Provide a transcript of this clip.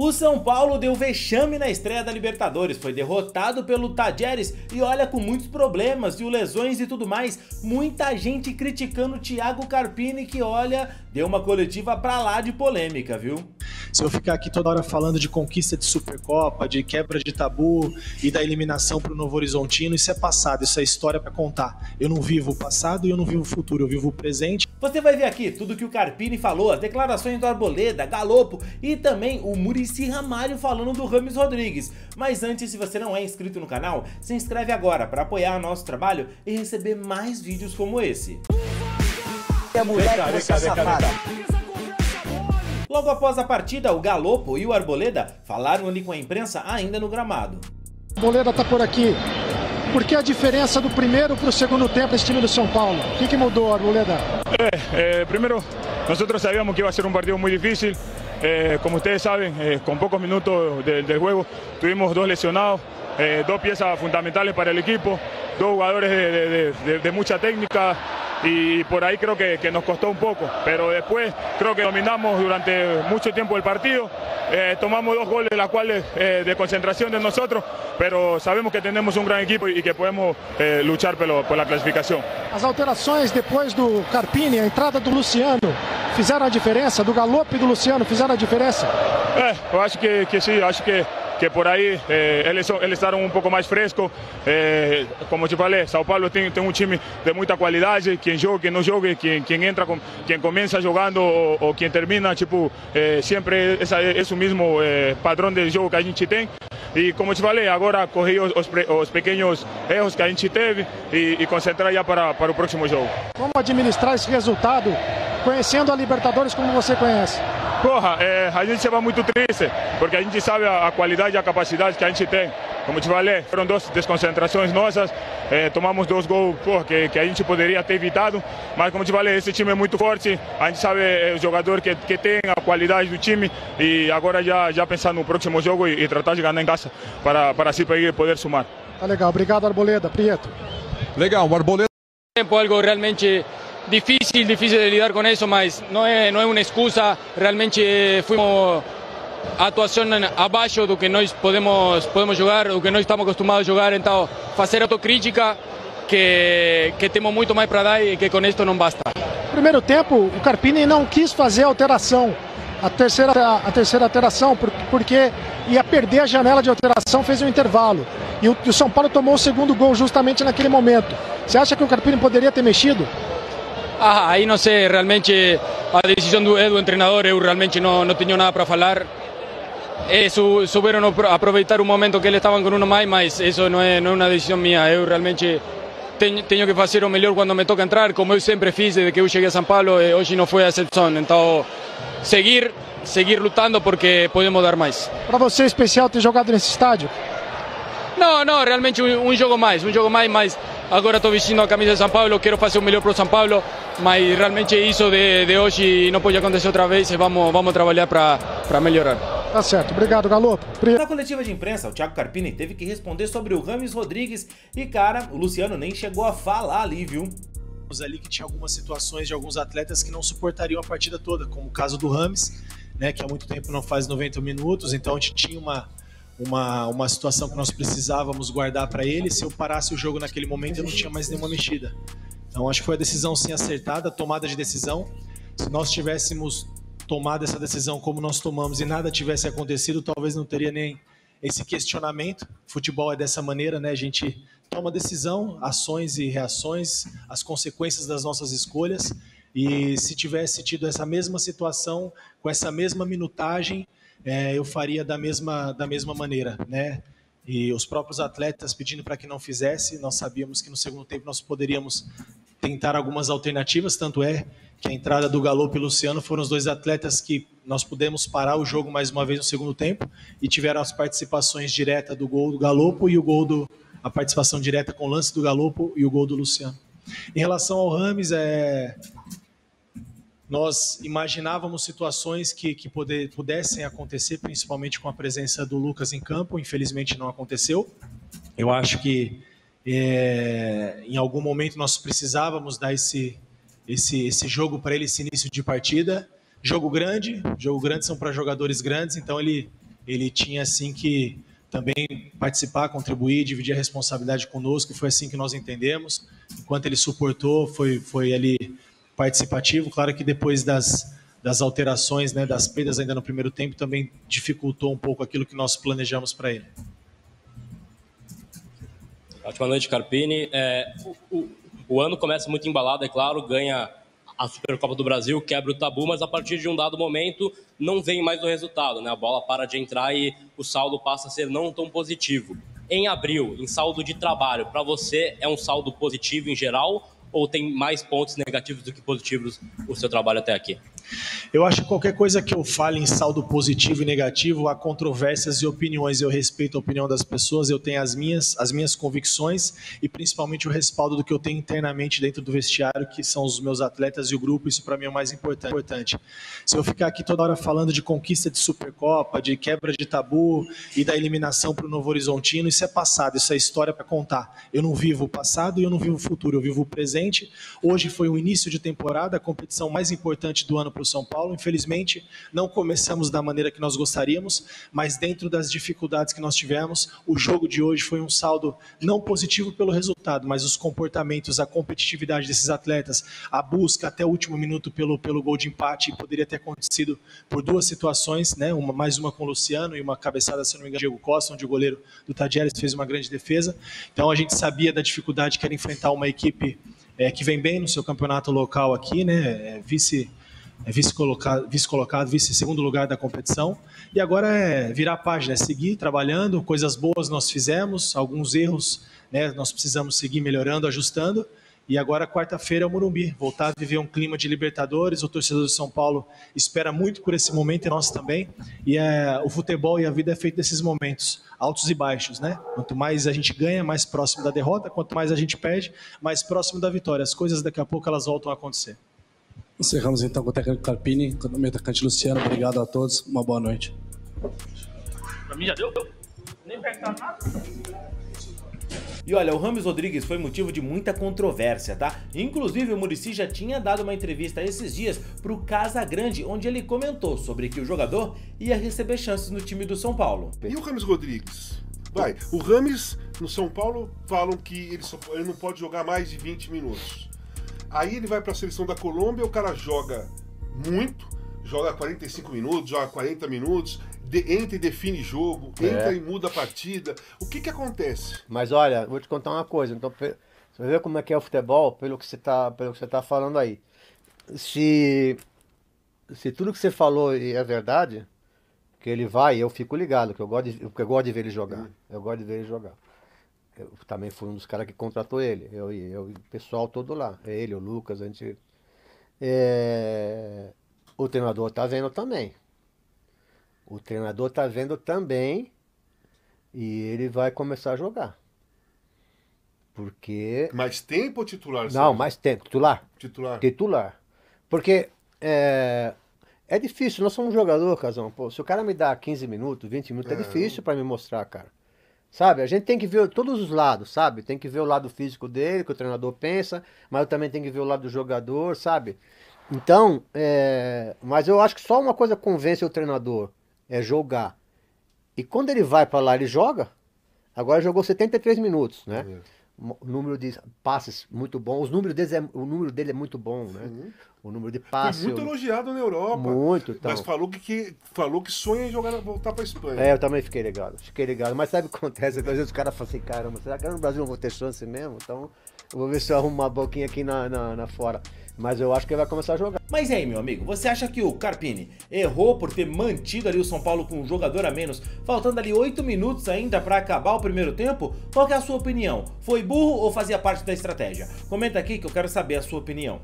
O São Paulo deu vexame na estreia da Libertadores, foi derrotado pelo Tajeres e olha, com muitos problemas, lesões e tudo mais, muita gente criticando o Thiago Carpini, que olha, deu uma coletiva pra lá de polêmica, viu? Se eu ficar aqui toda hora falando de conquista de Supercopa, de quebra de tabu e da eliminação pro Novo Horizontino, isso é passado, isso é história pra contar. Eu não vivo o passado e eu não vivo o futuro, eu vivo o presente. Você vai ver aqui tudo que o Carpini falou, as declarações do Arboleda, Galopo e também o Muricy Ramalho falando do Rames Rodrigues. Mas antes, se você não é inscrito no canal, se inscreve agora para apoiar o nosso trabalho e receber mais vídeos como esse. Logo após a partida, o Galopo e o Arboleda falaram ali com a imprensa ainda no gramado. O Arboleda tá por aqui. Por que a diferença do primeiro para o segundo tempo esse time do São Paulo? O que mudou, Arboleda? Primero, nosotros sabíamos que iba a ser un partido muy difícil. Como ustedes saben, con pocos minutos del juego tuvimos dos lesionados, dos piezas fundamentales para el equipo, dos jugadores de mucha técnica. Y por ahí creo que nos costó un poco, pero después creo que dominamos durante mucho tiempo el partido, tomamos dos goles, las cuales de concentración de nosotros, pero sabemos que tenemos un gran equipo y que podemos luchar por la clasificação. As alterações depois do Carpini, a entrada do Luciano, fizeram a diferença? Do Galopo e do Luciano fizeram a diferença? Eu acho que sim, acho que por ahí eles estavam um pouco mais frescos. Como te falei, São Paulo tem um time de muita qualidade, quem joga, quem não joga, quem entra, quem começa jogando ou quem termina, tipo, sempre esse mesmo padrão de jogo que a gente tem. E como te falei, agora corrigir os pequenos erros que a gente teve e concentrar já para o próximo jogo. Como administrar esse resultado, conhecendo a Libertadores como você conhece? Porra, a gente se vai muito triste, porque a gente sabe a qualidade e a capacidade que a gente tem. Como te falei, foram duas desconcentrações nossas, tomamos dois gols que a gente poderia ter evitado, mas como te falei, esse time é muito forte, a gente sabe o jogador que tem a qualidade do time e agora já pensar no próximo jogo e tratar de ganhar em casa para assim poder somar. Tá legal, obrigado Arboleda. Prieto. Legal, o Arboleda. Algo realmente difícil de lidar con eso, mas no es una excusa, realmente fuimos a atuación abaixo do que nós podemos jogar, do que nós estamos acostumados a jogar, então fazer autocrítica que temos muito mais para dar e que com isto não basta. Primeiro tempo, o Carpini não quis fazer alteração, a terceira alteração, porque ia perder a janela de alteração, fez um intervalo. E o São Paulo tomou o segundo gol justamente naquele momento. Você acha que o Carpini poderia ter mexido? Aí não sei, realmente a decisão do treinador, eu realmente não tenho nada para falar. Souberam aproveitar o momento que eles estavam com um mais, mas isso não é uma decisão minha. Eu realmente tenho que fazer o melhor quando me toca entrar, como eu sempre fiz desde que eu cheguei a São Paulo, e hoje não foi a exceção. Então, seguir lutando porque podemos dar mais. Para você é especial ter jogado nesse estádio? Não, realmente um jogo mais, mas agora estou vestindo a camisa de São Paulo, quero fazer o melhor para o São Paulo, mas realmente isso de hoje não pode acontecer outra vez e vamos trabalhar para melhorar. Tá certo, obrigado Galopo. Na coletiva de imprensa, o Thiago Carpini teve que responder sobre o Rames Rodrigues e, cara, o Luciano nem chegou a falar ali, viu? Ali que tinha algumas situações de alguns atletas que não suportariam a partida toda, como o caso do Rames, né, que há muito tempo não faz 90 minutos, então a gente tinha uma situação que nós precisávamos guardar para ele. Se eu parasse o jogo naquele momento, eu não tinha mais nenhuma mexida. Então acho que foi a decisão sim acertada, a tomada de decisão. Se nós tivéssemos tomado essa decisão como nós tomamos e nada tivesse acontecido, talvez não teria nem esse questionamento. Futebol é dessa maneira, né? A gente toma decisão, ações e reações, as consequências das nossas escolhas. E se tivesse tido essa mesma situação, com essa mesma minutagem, eu faria da mesma maneira, né? E os próprios atletas pedindo para que não fizesse, nós sabíamos que no segundo tempo nós poderíamos tentar algumas alternativas, tanto é que a entrada do Galopo e Luciano foram os dois atletas que nós pudemos parar o jogo mais uma vez no segundo tempo e tiveram as participações diretas do gol do Galopo e a participação direta com o lance do Galopo e o gol do Luciano. Em relação ao Rames, nós imaginávamos situações que pudessem acontecer, principalmente com a presença do Lucas em campo. Infelizmente não aconteceu. Eu acho que em algum momento nós precisávamos dar esse jogo para ele, esse início de partida. Jogo grande são para jogadores grandes, então ele ele tinha assim que também participar, contribuir, dividir a responsabilidade conosco, foi assim que nós entendemos. Enquanto ele suportou, foi ali participativo. Claro que depois das alterações, né, das perdas ainda no primeiro tempo, também dificultou um pouco aquilo que nós planejamos para ele. Ótima noite, Carpini. O ano começa muito embalado, é claro, ganha a Supercopa do Brasil, quebra o tabu, mas a partir de um dado momento não vem mais o resultado, né? A bola para de entrar e o saldo passa a ser não tão positivo. Em abril, em saldo de trabalho, para você é um saldo positivo em geral ou tem mais pontos negativos do que positivos o seu trabalho até aqui? Eu acho que qualquer coisa que eu fale em saldo positivo e negativo, há controvérsias e opiniões. Eu respeito a opinião das pessoas, eu tenho as minhas convicções e principalmente o respaldo do que eu tenho internamente dentro do vestiário, que são os meus atletas e o grupo. Isso para mim é o mais importante. Se eu ficar aqui toda hora falando de conquista de Supercopa, de quebra de tabu e da eliminação para o Novo Horizontino, isso é passado, isso é história para contar. Eu não vivo o passado e eu não vivo o futuro, eu vivo o presente. Hoje foi o início de temporada, a competição mais importante do ano para o São Paulo. Infelizmente, não começamos da maneira que nós gostaríamos, mas dentro das dificuldades que nós tivemos, o jogo de hoje foi um saldo não positivo pelo resultado, mas os comportamentos, a competitividade desses atletas, a busca até o último minuto pelo gol de empate, poderia ter acontecido por duas situações, né? Mais uma com o Luciano e uma cabeçada, se não me engano, Diego Costa, onde o goleiro do Tadieres fez uma grande defesa. Então a gente sabia da dificuldade que era enfrentar uma equipe que vem bem no seu campeonato local aqui, né? Vice-colocado, vice-segundo lugar da competição. E agora é virar a página, é seguir trabalhando, coisas boas nós fizemos, alguns erros, né, nós precisamos seguir melhorando, ajustando. E agora, quarta-feira, é o Morumbi, voltar a viver um clima de Libertadores. O torcedor de São Paulo espera muito por esse momento e nós também. E o futebol e a vida é feito desses momentos, altos e baixos, né? Quanto mais a gente ganha, mais próximo da derrota. Quanto mais a gente perde, mais próximo da vitória. As coisas daqui a pouco elas voltam a acontecer. Encerramos então com o técnico Carpini, com o atacante Luciano. Obrigado a todos, uma boa noite. Pra mim já deu? Nem perguntar nada. E olha, o Rames Rodrigues foi motivo de muita controvérsia, tá? Inclusive o Muricy já tinha dado uma entrevista esses dias pro Casagrande, onde ele comentou sobre que o jogador ia receber chances no time do São Paulo. E o Rames Rodrigues? O Rames no São Paulo falam que ele não pode jogar mais de 20 minutos. Aí ele vai para a seleção da Colômbia, o cara joga muito, joga 45 minutos, joga 40 minutos, entra e define jogo, entra e muda a partida. O que acontece? Mas olha, vou te contar uma coisa, então, você vai ver como é que é o futebol, pelo que você tá falando aí. Se tudo que você falou é verdade, que ele vai, eu fico ligado, que eu gosto de ver ele jogar. Eu gosto de ver ele jogar. Eu também fui um dos caras que contratou ele. Eu e o pessoal todo lá. Ele, o Lucas, a gente... O treinador tá vendo também. O treinador tá vendo também e ele vai começar a jogar. Porque... Mais tempo ou titular? Não, mais tempo. Titular. Porque é difícil. Nós somos um jogador, Casão. Pô, se o cara me dá 15 minutos, 20 minutos, é difícil para me mostrar, cara. Sabe, a gente tem que ver todos os lados, sabe? Tem que ver o lado físico dele, que o treinador pensa, mas eu também tenho que ver o lado do jogador, sabe? Então, mas eu acho que só uma coisa convence o treinador, é jogar. E quando ele vai pra lá, ele joga. Agora jogou 73 minutos, né? O número de passes muito bom. O número dele é muito bom, né? O número de passes. Foi muito elogiado na Europa. Muito, então. Mas falou que sonha em voltar pra Espanha. Eu também fiquei ligado. Mas sabe o que acontece? Às vezes os caras falam assim, caramba, será que no Brasil não vou ter chance mesmo? Então, eu vou ver se eu arrumo uma boquinha aqui na fora. Mas eu acho que ele vai começar a jogar. Mas aí, meu amigo, você acha que o Carpini errou por ter mantido ali o São Paulo com um jogador a menos, faltando ali 8 minutos ainda pra acabar o primeiro tempo? Qual que é a sua opinião? Foi burro ou fazia parte da estratégia? Comenta aqui que eu quero saber a sua opinião.